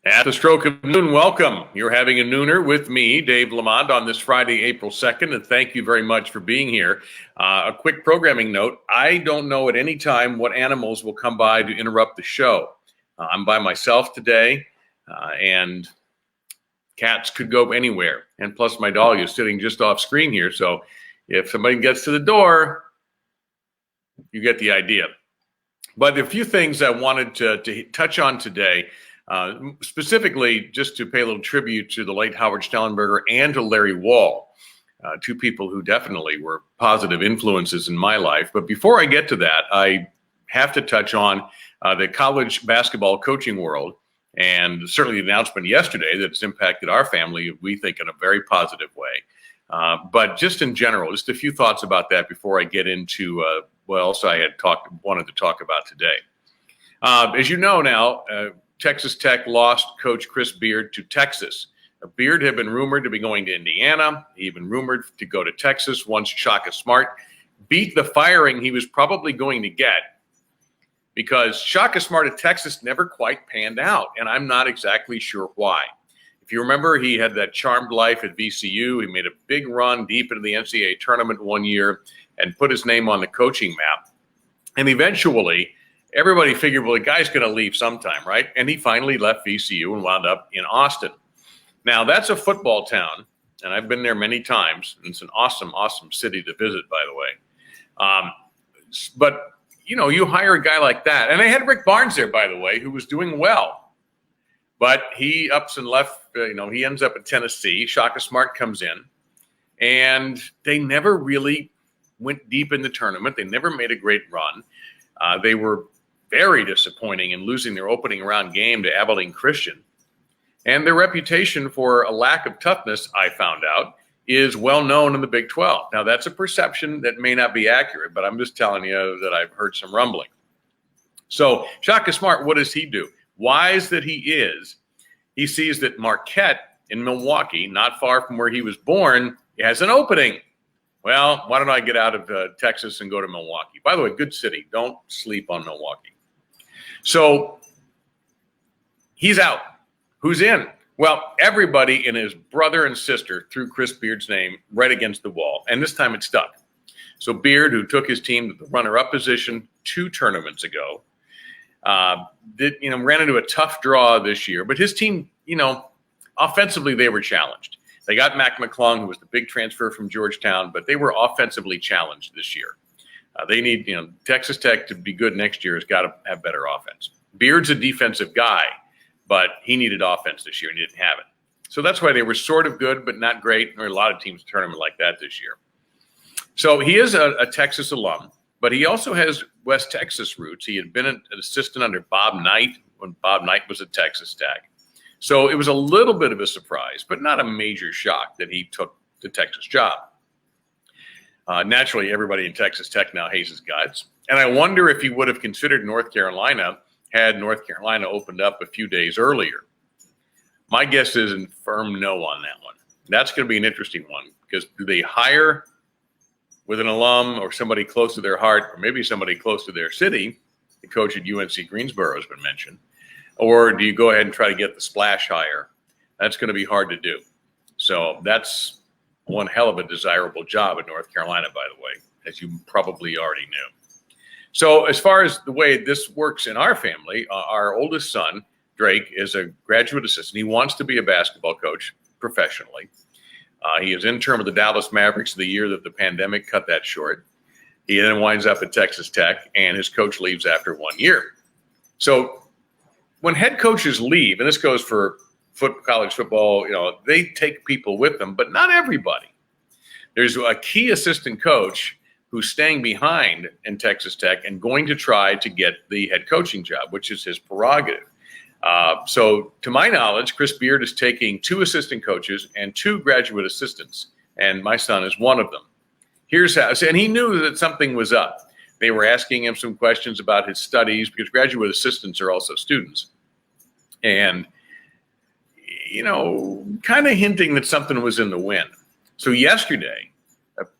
At the stroke of noon, welcome. You're having a nooner with me, Dave LaMont, on this Friday, April 2nd, and thank you very much for being here. A quick programming note, I don't know at any time what animals will come by to interrupt the show. I'm by myself today, and cats could go anywhere. And plus my dog is sitting just off screen here, so if somebody gets to the door, you get the idea. But a few things I wanted to touch on today. Specifically, just to pay a little tribute to the late Howard Schnellenberger and to Larry Wahl, two people who definitely were positive influences in my life. But before I get to that, I have to touch on the college basketball coaching world, and certainly the announcement yesterday that's impacted our family, we think, in a very positive way. But just in general, just a few thoughts about that before I get into what else I had wanted to talk about today. As you know now, Texas Tech lost Coach Chris Beard to Texas. Beard had been rumored to be going to Indiana. He had been rumored to go to Texas once Shaka Smart beat the firing he was probably going to get, because Shaka Smart at Texas never quite panned out, and I'm not exactly sure why. If you remember, he had that charmed life at VCU. He made a big run deep into the NCAA tournament one year and put his name on the coaching map. And eventually, everybody figured, well, the guy's going to leave sometime, right? And he finally left VCU and wound up in Austin. Now, that's a football town, and I've been there many times. And it's an awesome, awesome city to visit, by the way. But, you hire a guy like that. And they had Rick Barnes there, by the way, who was doing well. But he ups and left, he ends up at Tennessee. Shaka Smart comes in. And they never really went deep in the tournament. They never made a great run. They were very disappointing in losing their opening round game to Abilene Christian. And their reputation for a lack of toughness, I found out, is well known in the Big 12. Now, that's a perception that may not be accurate, but I'm just telling you that I've heard some rumbling. So Shaka Smart, what does he do? Wise that he is, he sees that Marquette in Milwaukee, not far from where he was born, has an opening. Well, why don't I get out of Texas and go to Milwaukee? By the way, good city. Don't sleep on Milwaukee. So he's out. Who's in? Well, everybody and his brother and sister threw Chris Beard's name right against the wall, and this time it stuck. So Beard, who took his team to the runner-up position 2 tournaments ago, ran into a tough draw this year. But his team, offensively they were challenged. They got Mac McClung, who was the big transfer from Georgetown, but they were offensively challenged this year. They need, Texas Tech to be good next year has got to have better offense. Beard's a defensive guy, but he needed offense this year and he didn't have it. So that's why they were sort of good, but not great. There are a lot of teams in the tournament like that this year. So he is a Texas alum, but he also has West Texas roots. He had been an assistant under Bob Knight when Bob Knight was at Texas Tech. So it was a little bit of a surprise, but not a major shock that he took the Texas job. Naturally, everybody in Texas Tech now hates his guts. And I wonder if he would have considered North Carolina had North Carolina opened up a few days earlier. My guess is a firm no on that one. That's going to be an interesting one, because do they hire with an alum or somebody close to their heart, or maybe somebody close to their city? The coach at UNC Greensboro has been mentioned. Or do you go ahead and try to get the splash hire? That's going to be hard to do. So that's one hell of a desirable job in North Carolina, by the way, as you probably already knew. So as far as the way this works in our family, our oldest son, Drake, is a graduate assistant. He wants to be a basketball coach professionally. He is intern with the Dallas Mavericks the year that the pandemic cut that short. He then winds up at Texas Tech, and his coach leaves after 1 year. So when head coaches leave, and this goes for college football, they take people with them, but not everybody. There's a key assistant coach who's staying behind in Texas Tech and going to try to get the head coaching job, which is his prerogative. So to my knowledge, Chris Beard is taking 2 assistant coaches and 2 graduate assistants, and my son is one of them. Here's how, and he knew that something was up. They were asking him some questions about his studies, because graduate assistants are also students. And, kind of hinting that something was in the wind. So yesterday,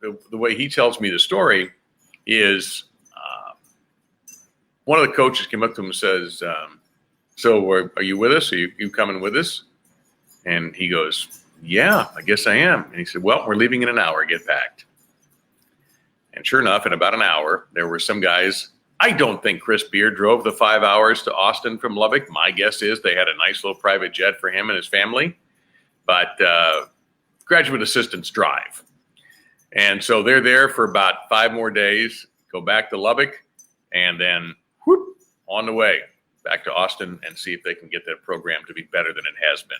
the way he tells me the story is one of the coaches came up to him and says, So are you with us? Are you coming with us? And he goes, yeah, I guess I am. And he said, well, we're leaving in an hour. Get packed. And sure enough, in about an hour, there were some guys. I don't think Chris Beard drove the 5 hours to Austin from Lubbock. My guess is they had a nice little private jet for him and his family. But graduate assistants drive. And so they're there for about 5 more days, go back to Lubbock, and then whoop, on the way back to Austin and see if they can get that program to be better than it has been.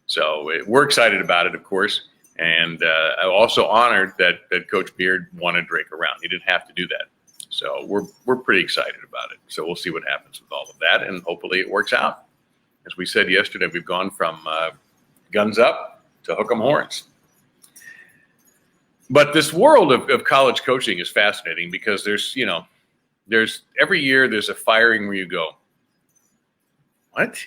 So we're excited about it, of course. And I'm also honored that Coach Beard wanted Drake around. He didn't have to do that. So we're pretty excited about it. So we'll see what happens with all of that, and hopefully it works out. As we said yesterday, we've gone from guns up to hook 'em horns. But this world of college coaching is fascinating because there's every year there's a firing where you go, what?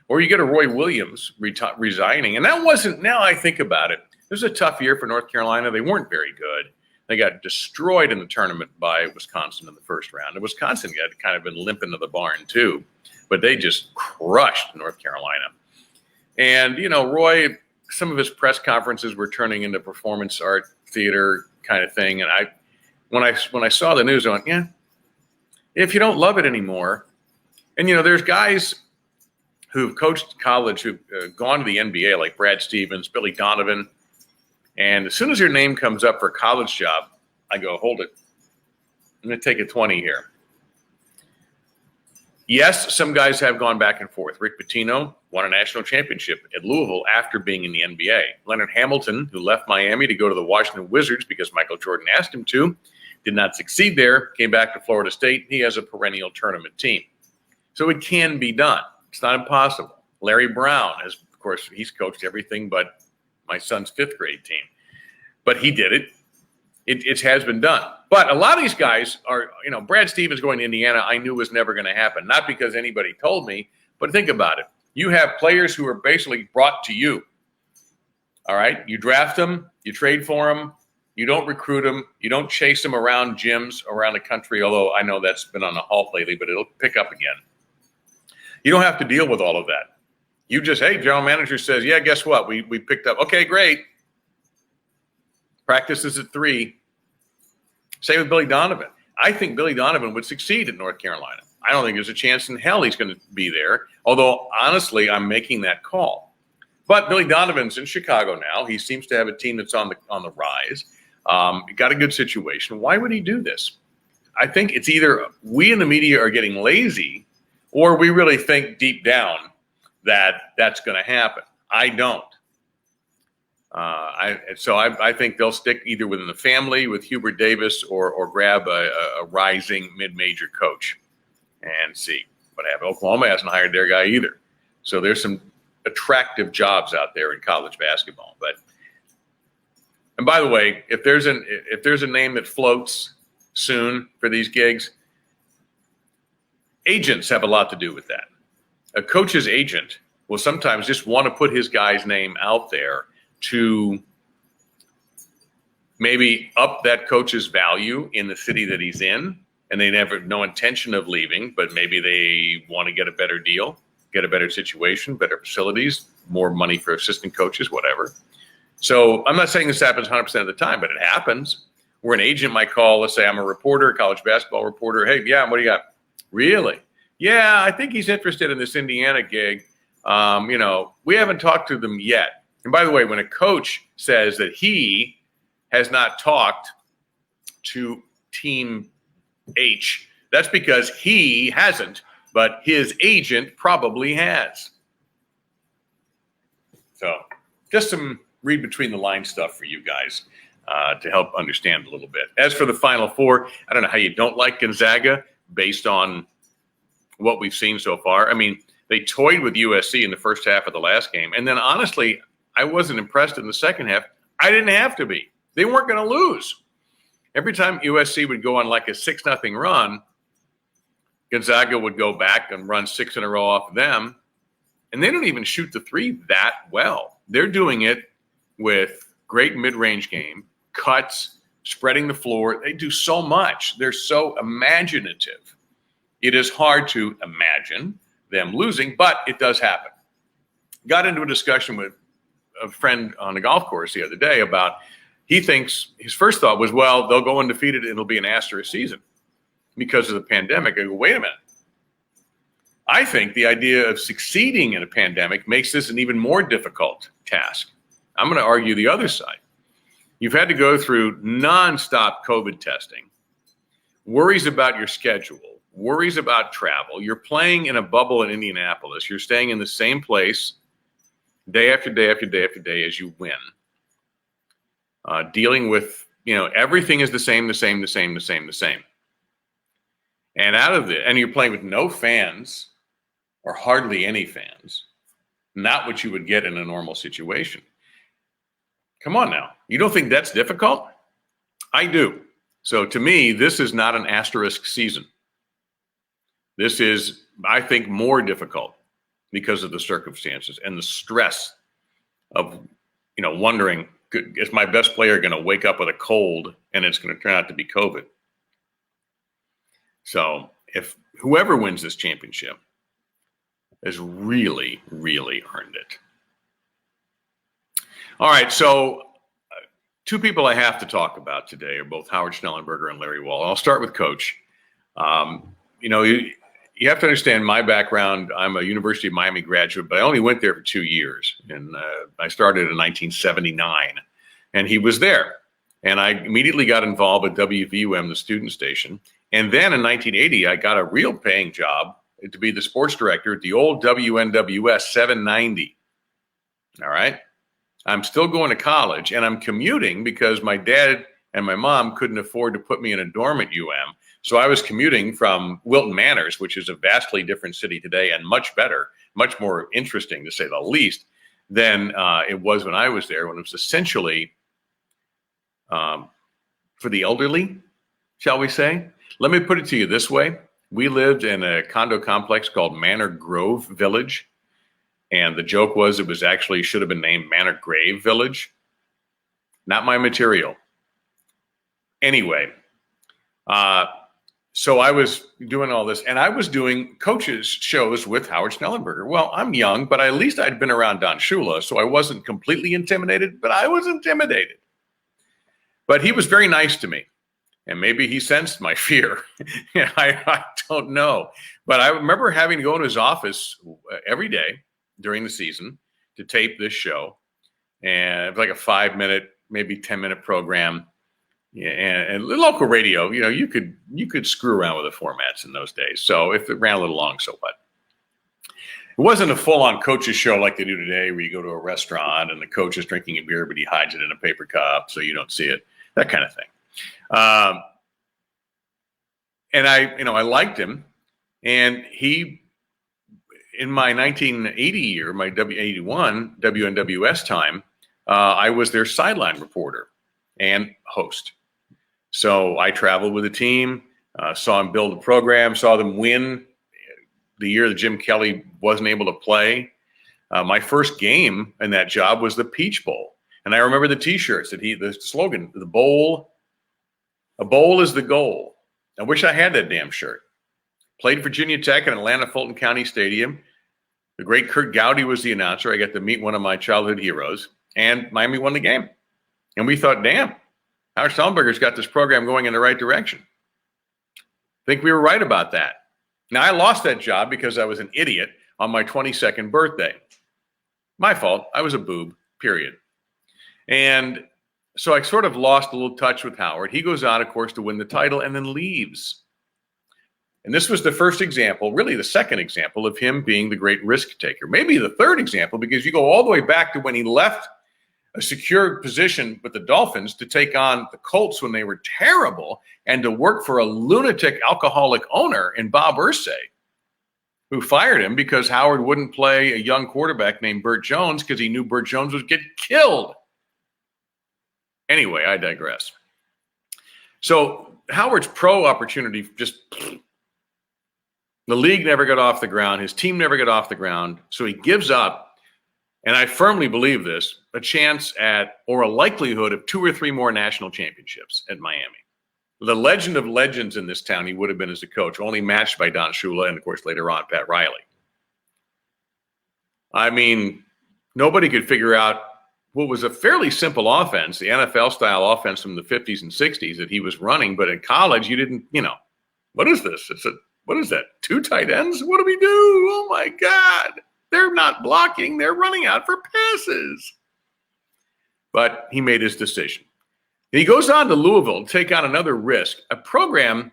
Or you get a Roy Williams resigning. And that wasn't, now I think about it, it was a tough year for North Carolina. They weren't very good. They got destroyed in the tournament by Wisconsin in the first round. And Wisconsin had kind of been limping to the barn too, but they just crushed North Carolina. And, Roy, some of his press conferences were turning into performance art theater kind of thing. And when I saw the news, I went, yeah, if you don't love it anymore. And, there's guys who've coached college, who've gone to the NBA, like Brad Stevens, Billy Donovan. And as soon as your name comes up for a college job, I go, hold it. I'm going to take a 20 here. Yes, some guys have gone back and forth. Rick Pitino won a national championship at Louisville after being in the NBA. Leonard Hamilton, who left Miami to go to the Washington Wizards because Michael Jordan asked him to, did not succeed there, came back to Florida State. He has a perennial tournament team. So it can be done. It's not impossible. Larry Brown, of course, he's coached everything but my son's 5th grade team. But he did it. It has been done. But a lot of these guys are, Brad Stevens going to Indiana, I knew was never going to happen. Not because anybody told me, but think about it. You have players who are basically brought to you. All right? You draft them, you trade for them, you don't recruit them, you don't chase them around gyms around the country, although I know that's been on a halt lately, but it'll pick up again. You don't have to deal with all of that. You just, hey, general manager says, yeah, guess what? We picked up. Okay, great. Practice is at 3. Same with Billy Donovan. I think Billy Donovan would succeed at North Carolina. I don't think there's a chance in hell he's going to be there, although, honestly, I'm making that call. But Billy Donovan's in Chicago now. He seems to have a team that's on the rise. Got a good situation. Why would he do this? I think it's either we in the media are getting lazy or we really think deep down that that's going to happen. I don't. I think they'll stick either within the family with Hubert Davis or grab a rising mid-major coach and see what happens. Oklahoma hasn't hired their guy either. So there's some attractive jobs out there in college basketball. And by the way, if there's a name that floats soon for these gigs, agents have a lot to do with that. A coach's agent will sometimes just want to put his guy's name out there to maybe up that coach's value in the city that he's in, and they have no intention of leaving, but maybe they want to get a better deal, get a better situation, better facilities, more money for assistant coaches, whatever. So I'm not saying this happens 100% of the time, but it happens. Where an agent might call, let's say I'm a reporter, college basketball reporter. Hey, yeah, what do you got? Really? Yeah, I think he's interested in this Indiana gig. We haven't talked to them yet. And by the way, when a coach says that he has not talked to Team H, that's because he hasn't, but his agent probably has. So just some read between the line stuff for you guys to help understand a little bit. As for the Final Four, I don't know how you don't like Gonzaga based on what we've seen so far. I mean, they toyed with USC in the first half of the last game. And then honestly, I wasn't impressed in the second half. I didn't have to be. They weren't going to lose. Every time USC would go on like a 6-0 run, Gonzaga would go back and run 6 in a row off of them. And they don't even shoot the three that well. They're doing it with great mid-range game, cuts, spreading the floor. They do so much. They're so imaginative. It is hard to imagine them losing, but it does happen. Got into a discussion with a friend on the golf course the other day about, he thinks his first thought was, well, they'll go undefeated and it'll be an asterisk season because of the pandemic. I go, wait a minute. I think the idea of succeeding in a pandemic makes this an even more difficult task. I'm going to argue the other side. You've had to go through nonstop COVID testing, worries about your schedule, worries about travel. You're playing in a bubble in Indianapolis. You're staying in the same place day after day after day after day as you win. Dealing with, everything is the same. And and you're playing with no fans or hardly any fans, not what you would get in a normal situation. Come on now. You don't think that's difficult? I do. So to me, this is not an asterisk season. This is, I think, more difficult because of the circumstances and the stress of, wondering, is my best player going to wake up with a cold and it's going to turn out to be COVID? So if whoever wins this championship has really, really earned it. All right, so two people I have to talk about today are both Howard Schnellenberger and Larry Wahl. I'll start with Coach. You have to understand my background. I'm a University of Miami graduate, but I only went there for 2 years. And I started in 1979, and he was there. And I immediately got involved with WVUM, the student station. And then in 1980, I got a real paying job to be the sports director at the old WNWS 790. All right. I'm still going to college, and I'm commuting because my dad and my mom couldn't afford to put me in a dorm at UM. So I was commuting from Wilton Manors, which is a vastly different city today and much better, much more interesting to say the least than it was when I was there, when it was essentially for the elderly, shall we say. Let me put it to you this way. We lived in a condo complex called Manor Grove Village. And the joke was it was actually should have been named Manor Grave Village. Not my material. Anyway, so I was doing all this, and I was doing coaches shows with Howard Schnellenberger. Well, I'm young, but at least I'd been around Don Shula, so I wasn't completely intimidated, but I was intimidated. But he was very nice to me, and maybe he sensed my fear. I don't know. But I remember having to go into his office every day during the season to tape this show. And it was like a 5-minute, maybe 10-minute program. Yeah, and local radio, you could screw around with the formats in those days. So if it ran a little long, so what? It wasn't a full-on coach's show like they do today, where you go to a restaurant and the coach is drinking a beer, but he hides it in a paper cup so you don't see it. That kind of thing. And I liked him, and he, in my 1980 year, my 81 WNWS time, I was their sideline reporter and host. So I traveled with the team, saw him build a program, saw them win the year that Jim Kelly wasn't able to play. My first game in that job was the Peach Bowl. And I remember the T-shirts that the slogan, a bowl is the goal. I wish I had that damn shirt. Played Virginia Tech in Atlanta Fulton County Stadium. The great Kurt Gowdy was the announcer. I got to meet one of my childhood heroes, and Miami won the game. And we thought, damn, Howard Schnellenberger's got this program going in the right direction. I think we were right about that. Now, I lost that job because I was an idiot on my 22nd birthday. My fault. I was a boob, period. And so I sort of lost a little touch with Howard. He goes on, of course, to win the title and then leaves. And this was the first example, really the second example, of him being the great risk taker. Maybe the third example, because you go all the way back to when he left a secure position with the Dolphins to take on the Colts when they were terrible, and to work for a lunatic alcoholic owner in Bob Irsay, who fired him because Howard wouldn't play a young quarterback named Burt Jones because he knew Burt Jones would get killed. Anyway, I digress. So Howard's pro opportunity just, the league never got off the ground. His team never got off the ground. So he gives up, and I firmly believe this, a chance at, or a likelihood of 2 or 3 more national championships at Miami. The legend of legends in this town he would have been as a coach, only matched by Don Shula and, of course, later on, Pat Riley. I mean, nobody could figure out what was a fairly simple offense, the NFL style offense from the 50s and 60s that he was running. But in college, you didn't, what is this? What is that? 2 tight ends? What do we do? Oh my God. They're not blocking. They're running out for passes. But he made his decision. And he goes on to Louisville to take on another risk, a program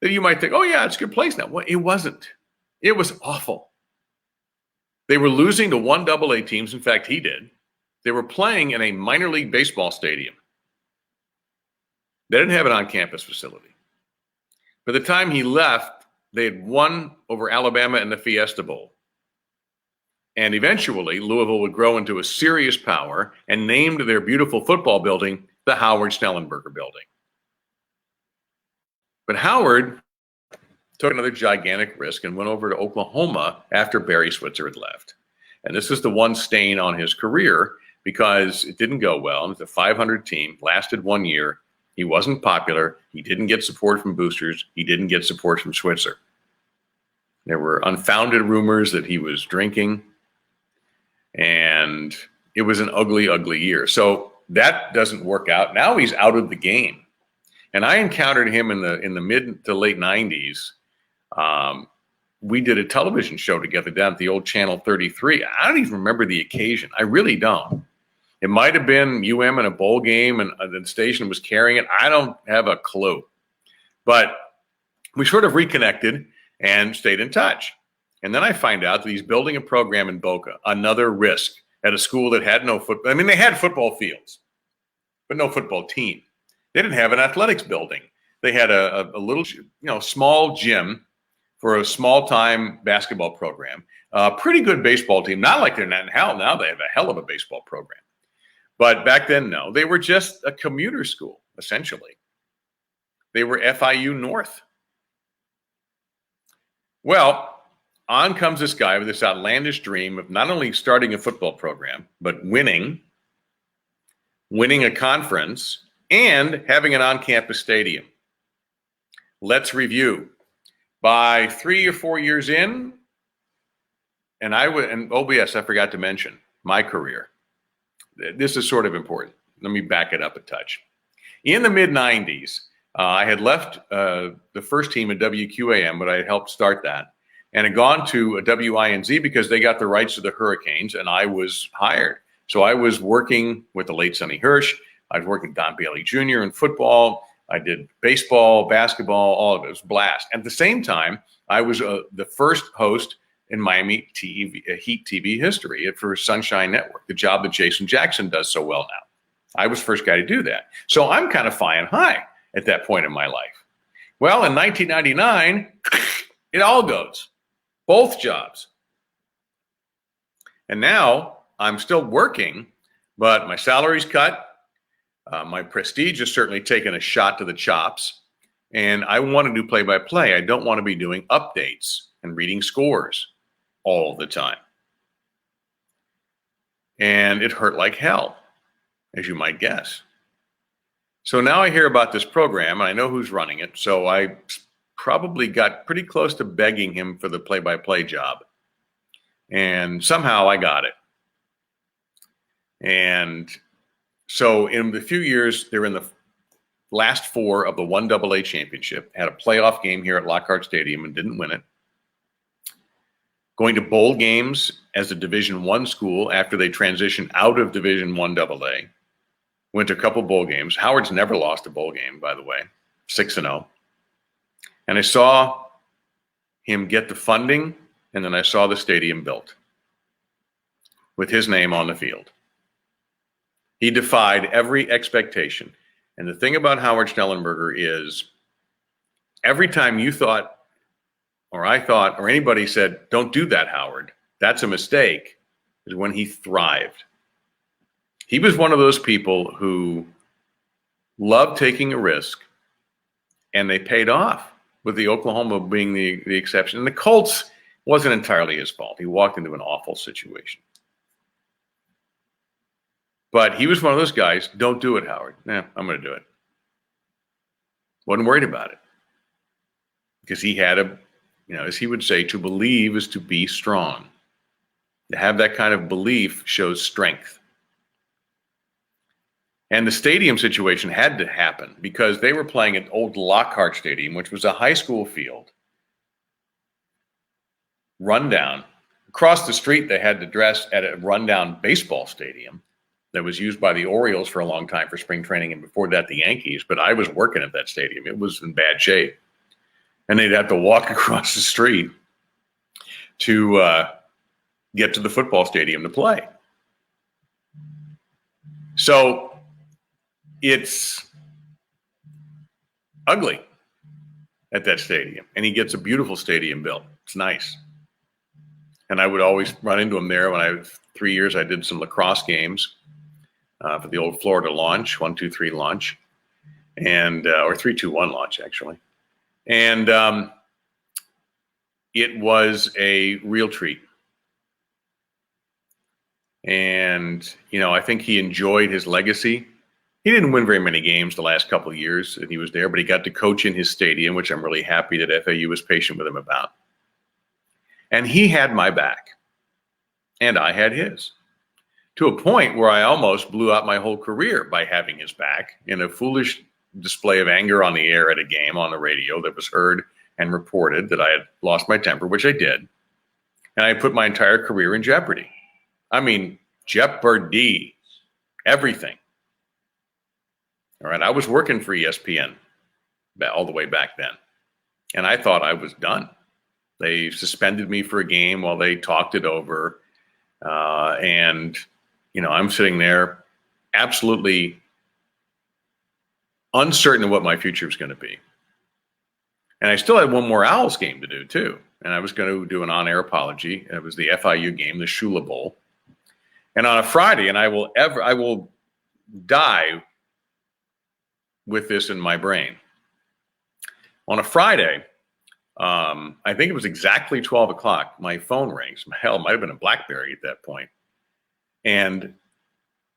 that you might think, oh yeah, it's a good place now. Well, it wasn't. It was awful. They were losing to 1AA teams. In fact, he did. They were playing in a minor league baseball stadium. They didn't have an on-campus facility. By the time he left, they had won over Alabama in the Fiesta Bowl. And eventually, Louisville would grow into a serious power and named their beautiful football building the Howard Schnellenberger Building. But Howard took another gigantic risk and went over to Oklahoma after Barry Switzer had left. And this is the one stain on his career because it didn't go well. It was a 500 team, lasted 1 year. He wasn't popular. He didn't get support from boosters. He didn't get support from Switzer. There were unfounded rumors that he was drinking. And it was an ugly, ugly year. So that doesn't work out. Now he's out of the game. And I encountered him in the mid to late 90s. We did a television show together down at the old Channel 33. I don't even remember the occasion. I really don't. It might have been UM in a bowl game and the station was carrying it. I don't have a clue. But we sort of reconnected and stayed in touch. And then I find out that he's building a program in Boca, another risk at a school that had no football. I mean, they had football fields, but no football team. They didn't have an athletics building. They had a little, small gym for a small-time basketball program. Pretty good baseball team. Not like they're not in hell now. They have a hell of a baseball program. But back then, no. They were just a commuter school, essentially. They were FIU North. Well, on comes this guy with this outlandish dream of not only starting a football program, but winning a conference, and having an on-campus stadium. Let's review. By 3 or 4 years in, and OBS, I forgot to mention, my career. This is sort of important. Let me back it up a touch. In the mid-90s, I had left the first team at WQAM, but I had helped start that, and had gone to a WINZ because they got the rights to the Hurricanes, and I was hired. So I was working with the late Sonny Hirsch. I was working with Don Bailey Jr. in football. I did baseball, basketball, all of it. It was a blast. At the same time, I was the first host in Miami Heat TV history for Sunshine Network, the job that Jason Jackson does so well now. I was the first guy to do that. So I'm kind of flying high at that point in my life. Well, in 1999, it all goes. Both jobs. And now I'm still working, but my salary's cut. My prestige has certainly taken a shot to the chops. And I want to do play-by-play. I don't want to be doing updates and reading scores all the time. And it hurt like hell, as you might guess. So now I hear about this program, and I know who's running it. So I probably got pretty close to begging him for the play-by-play job. And somehow I got it. And so in the few years, they're in the last 4 of the 1AA championship, had a playoff game here at Lockhart Stadium and didn't win it. Going to bowl games as a Division I school after they transitioned out of Division I AA. Went to a couple bowl games. Howard's never lost a bowl game, by the way, 6-0. And I saw him get the funding, and then I saw the stadium built with his name on the field. He defied every expectation. And the thing about Howard Schnellenberger is every time you thought, or I thought, or anybody said, don't do that, Howard, that's a mistake, is when he thrived. He was one of those people who loved taking a risk, and they paid off, with the Oklahoma being the exception. And the Colts wasn't entirely his fault. He walked into an awful situation. But he was one of those guys, don't do it, Howard. Nah, I'm going to do it. Wasn't worried about it. Because he had as he would say, to believe is to be strong. To have that kind of belief shows strength. And the stadium situation had to happen because they were playing at old Lockhart Stadium, which was a high school field, rundown. Across the street, they had to dress at a rundown baseball stadium that was used by the Orioles for a long time for spring training, and before that, the Yankees. But I was working at that stadium. It was in bad shape. And they'd have to walk across the street to get to the football stadium to play. So it's ugly at that stadium. And he gets a beautiful stadium built. It's nice. And I would always run into him there. When I was 3 years, I did some lacrosse games for the old Florida launch, 1-2-3 launch, and or 3-2-1 launch, actually. And it was a real treat. And, you know, I think he enjoyed his legacy. He didn't win very many games the last couple of years that he was there, but he got to coach in his stadium, which I'm really happy that FAU was patient with him about. And he had my back, and I had his, to a point where I almost blew out my whole career by having his back in a foolish display of anger on the air at a game on the radio that was heard and reported that I had lost my temper, which I did. And I put my entire career in jeopardy. I mean, jeopardy, everything. All right, I was working for ESPN all the way back then, and I thought I was done. They suspended me for a game while they talked it over, and, you know, I'm sitting there absolutely uncertain of what my future was going to be. And I still had one more Owls game to do, too. And I was going to do an on-air apology. It was the FIU game, the Shula Bowl. And on a Friday, and I will die with this in my brain. On a Friday, I think it was exactly 12 o'clock, my phone rings. Hell, it might have been a BlackBerry at that point. And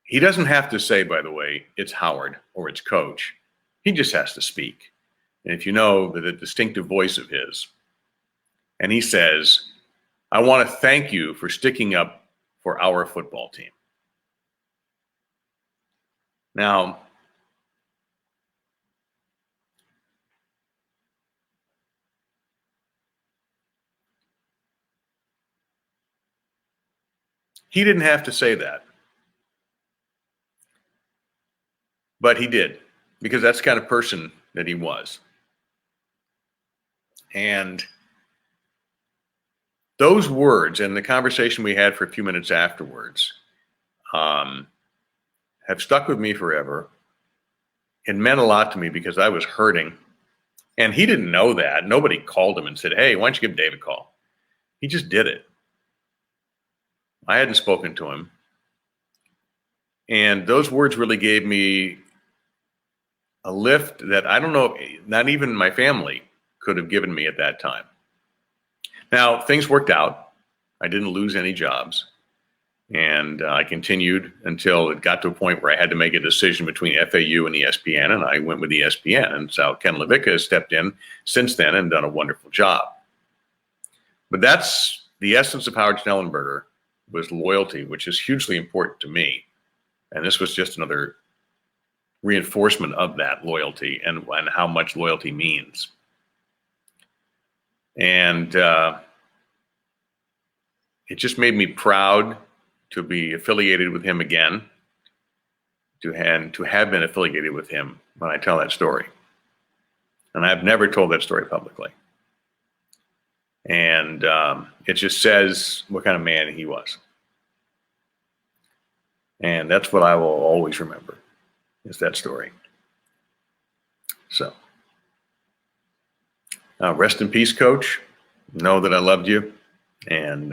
he doesn't have to say, by the way, it's Howard or it's Coach. He just has to speak. And if you know the distinctive voice of his, and he says, I want to thank you for sticking up for our football team. Now, he didn't have to say that, but he did, because that's the kind of person that he was. And those words and the conversation we had for a few minutes afterwards have stuck with me forever. It meant a lot to me because I was hurting. And he didn't know that. Nobody called him and said, hey, why don't you give Dave a call? He just did it. I hadn't spoken to him. And those words really gave me a lift that I don't know, not even my family could have given me at that time. Now, things worked out. I didn't lose any jobs. And I continued until it got to a point where I had to make a decision between FAU and ESPN, and I went with ESPN. And so Ken Levicka has stepped in since then and done a wonderful job. But that's the essence of Howard Schnellenberger, was loyalty, which is hugely important to me. And this was just another reinforcement of that loyalty and how much loyalty means. And it just made me proud to be affiliated with him again, to have been affiliated with him when I tell that story. And I've never told that story publicly. And it just says what kind of man he was. And that's what I will always remember, is that story. So, rest in peace, Coach. Know that I loved you, and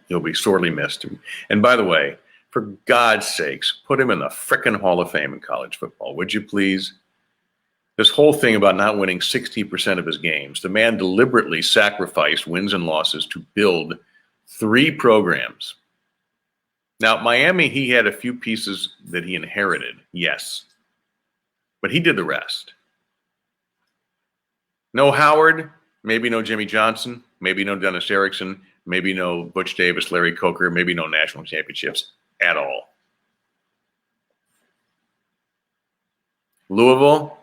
you'll be sorely missed. And by the way, for God's sakes, put him in the frickin' Hall of Fame in college football, would you please? This whole thing about not winning 60% of his games, the man deliberately sacrificed wins and losses to build 3 programs. Now, Miami, he had a few pieces that he inherited, yes, but he did the rest. No Howard, maybe no Jimmy Johnson, maybe no Dennis Erickson, maybe no Butch Davis, Larry Coker, maybe no national championships at all. Louisville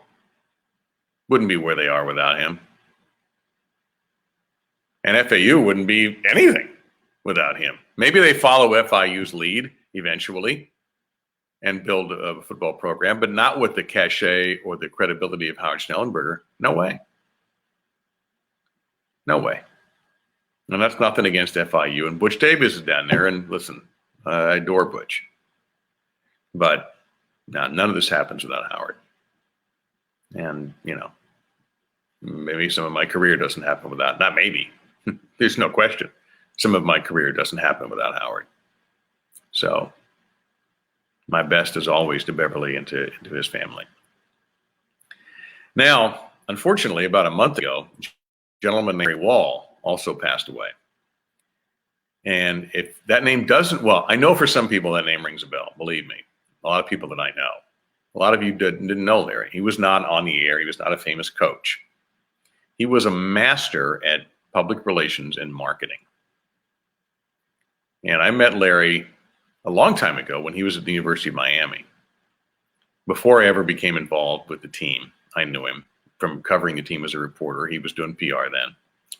wouldn't be where they are without him. And FAU wouldn't be anything without him. Maybe they follow FIU's lead eventually and build a football program, but not with the cachet or the credibility of Howard Schnellenberger. No way. No way. And that's nothing against FIU. And Butch Davis is down there. And listen, I adore Butch. But none of this happens without Howard. And, maybe some of my career doesn't happen without, not maybe. There's no question. Some of my career doesn't happen without Howard. So my best is always to Beverly and to his family. Now, unfortunately, about a month ago, a gentleman named Wahl also passed away. And if that name doesn't, well, I know for some people that name rings a bell, believe me. A lot of people that I know. A lot of you didn't know Larry. He was not on the air. He was not a famous coach. He was a master at public relations and marketing. And I met Larry a long time ago when he was at the University of Miami. Before I ever became involved with the team, I knew him from covering the team as a reporter. He was doing PR then.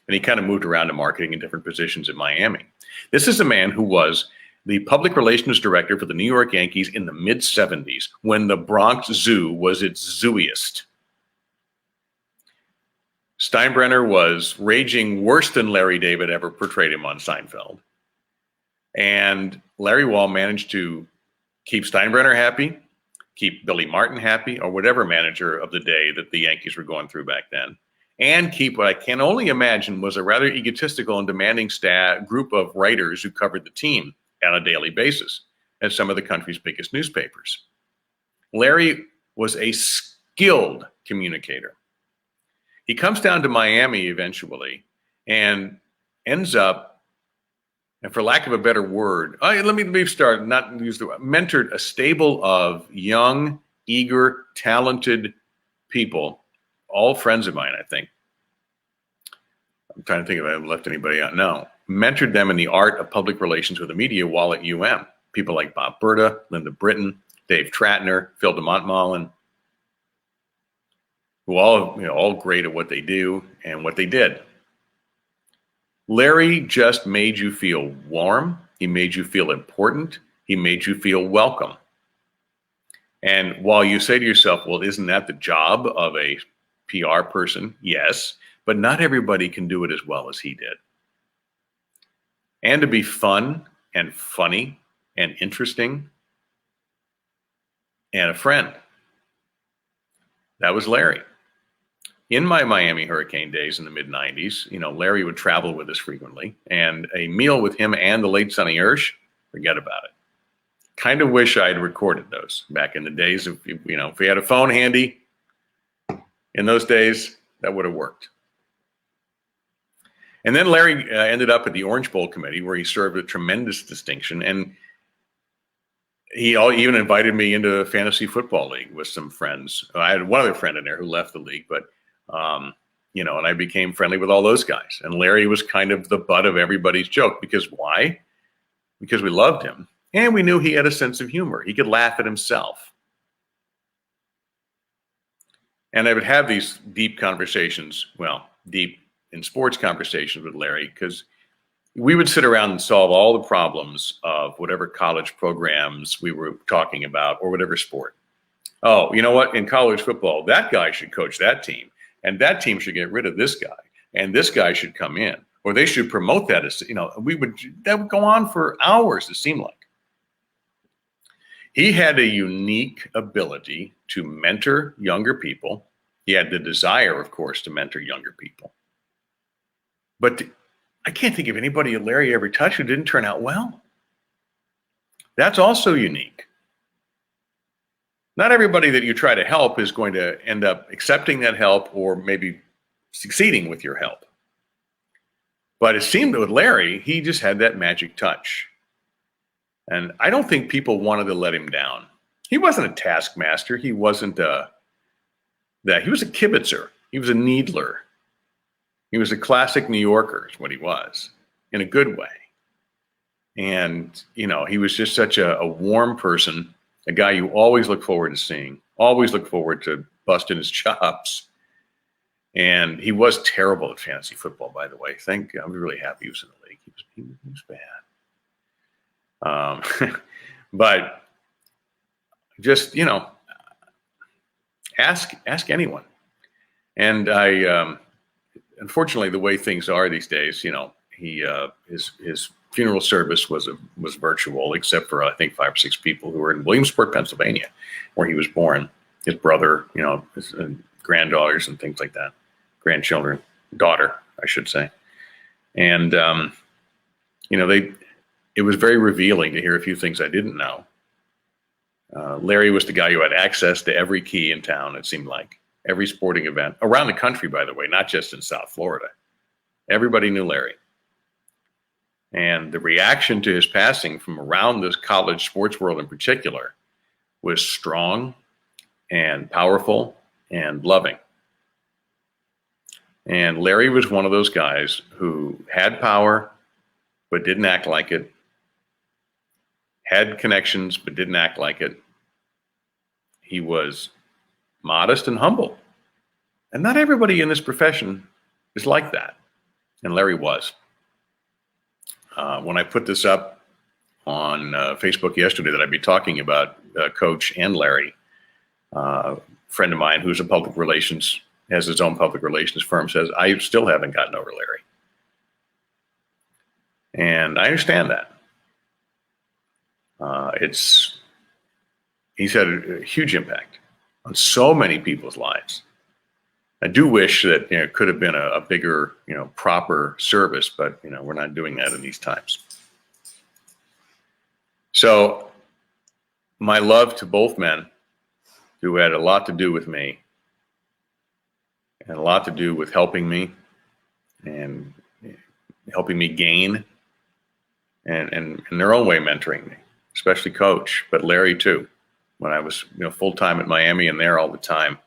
And he kind of moved around to marketing in different positions at Miami. This is a man who was the public relations director for the New York Yankees in the mid-'70s when the Bronx Zoo was its zooiest. Steinbrenner was raging worse than Larry David ever portrayed him on Seinfeld. And Larry Wahl managed to keep Steinbrenner happy, keep Billy Martin happy, or whatever manager of the day that the Yankees were going through back then, and keep what I can only imagine was a rather egotistical and demanding group of writers who covered the team on a daily basis at some of the country's biggest newspapers. Larry was a skilled communicator. He comes down to Miami eventually and ends up, and for lack of a better word, let me start, not use the word, mentored a stable of young, eager, talented people, all friends of mine, I think. I'm trying to think if I haven't left anybody out. No. Mentored them in the art of public relations with the media while at UM. People like Bob Berta, Linda Britton, Dave Tratner, Phil DeMontmollin, who all great at what they do and what they did. Larry just made you feel warm. He made you feel important. He made you feel welcome. And while you say to yourself, well, isn't that the job of a PR person? Yes, but not everybody can do it as well as he did. And to be fun and funny and interesting and a friend. That was Larry. In my Miami Hurricane days in the mid-'90s, Larry would travel with us frequently, and a meal with him and the late Sonny Hirsch, forget about it. Kind of wish I had recorded those back in the days of, if we had a phone handy in those days, that would have worked. And then Larry ended up at the Orange Bowl Committee, where he served with tremendous distinction. And he even invited me into a fantasy football league with some friends. I had one other friend in there who left the league, but, and I became friendly with all those guys. And Larry was kind of the butt of everybody's joke. Because why? Because we loved him. And we knew he had a sense of humor. He could laugh at himself. And I would have these deep conversations, deep in sports conversations with Larry, because we would sit around and solve all the problems of whatever college programs we were talking about or whatever sport. Oh, you know what? In college football, that guy should coach that team, and that team should get rid of this guy, and this guy should come in, or they should promote that as, that would go on for hours, it seemed like. He had a unique ability to mentor younger people. He had the desire, of course, to mentor younger people. But I can't think of anybody Larry ever touched who didn't turn out well. That's also unique. Not everybody that you try to help is going to end up accepting that help or maybe succeeding with your help. But it seemed that with Larry, he just had that magic touch. And I don't think people wanted to let him down. He wasn't a taskmaster. He wasn't he was a kibitzer. He was a needler. He was a classic New Yorker is what he was. in a good way. And, he was just such a warm person, a guy you always look forward to seeing, always look forward to busting his chops. And he was terrible at fantasy football, by the way. I'm really happy he was in the league. He was bad. But just, ask anyone. And I, unfortunately, the way things are these days, his funeral service was virtual, except for I think 5 or 6 people who were in Williamsport, Pennsylvania, where he was born. His brother, his granddaughters and things like that, grandchildren, daughter, I should say, and it was very revealing to hear a few things I didn't know. Larry was the guy who had access to every key in town. It seemed like every sporting event around the country, by the way, not just in South Florida. Everybody knew Larry. And the reaction to his passing from around this college sports world in particular was strong and powerful and loving. And Larry was one of those guys who had power but didn't act like it, had connections but didn't act like it. He was modest and humble. And not everybody in this profession is like that. And Larry was. When I put this up on Facebook yesterday that I'd be talking about Coach and Larry, a friend of mine who's has his own public relations firm, says, I still haven't gotten over Larry. And I understand that. He's had a huge impact on so many people's lives. I do wish that it could have been a bigger, proper service, but we're not doing that in these times. So, my love to both men who had a lot to do with me and a lot to do with helping me and helping me gain and in their own way mentoring me, especially Coach, but Larry too. When I was full time at Miami and there all the time.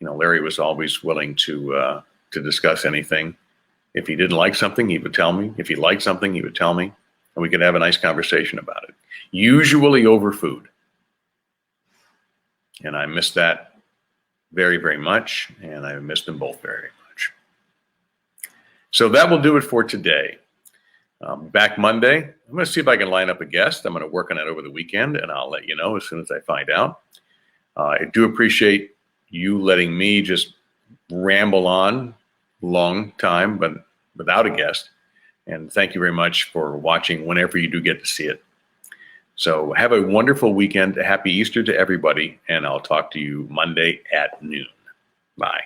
Larry was always willing to discuss anything. If he didn't like something, he would tell me. If he liked something, he would tell me, and we could have a nice conversation about it, usually over food. And I missed that very, very much, and I missed them both very, very much. So that will do it for today. Back Monday. I'm going to see if I can line up a guest. I'm going to work on that over the weekend, and I'll let you know as soon as I find out. I do appreciate you letting me just ramble on long time, but without a guest. And thank you very much for watching whenever you do get to see it. So have a wonderful weekend. Happy Easter to everybody. And I'll talk to you Monday at noon. Bye.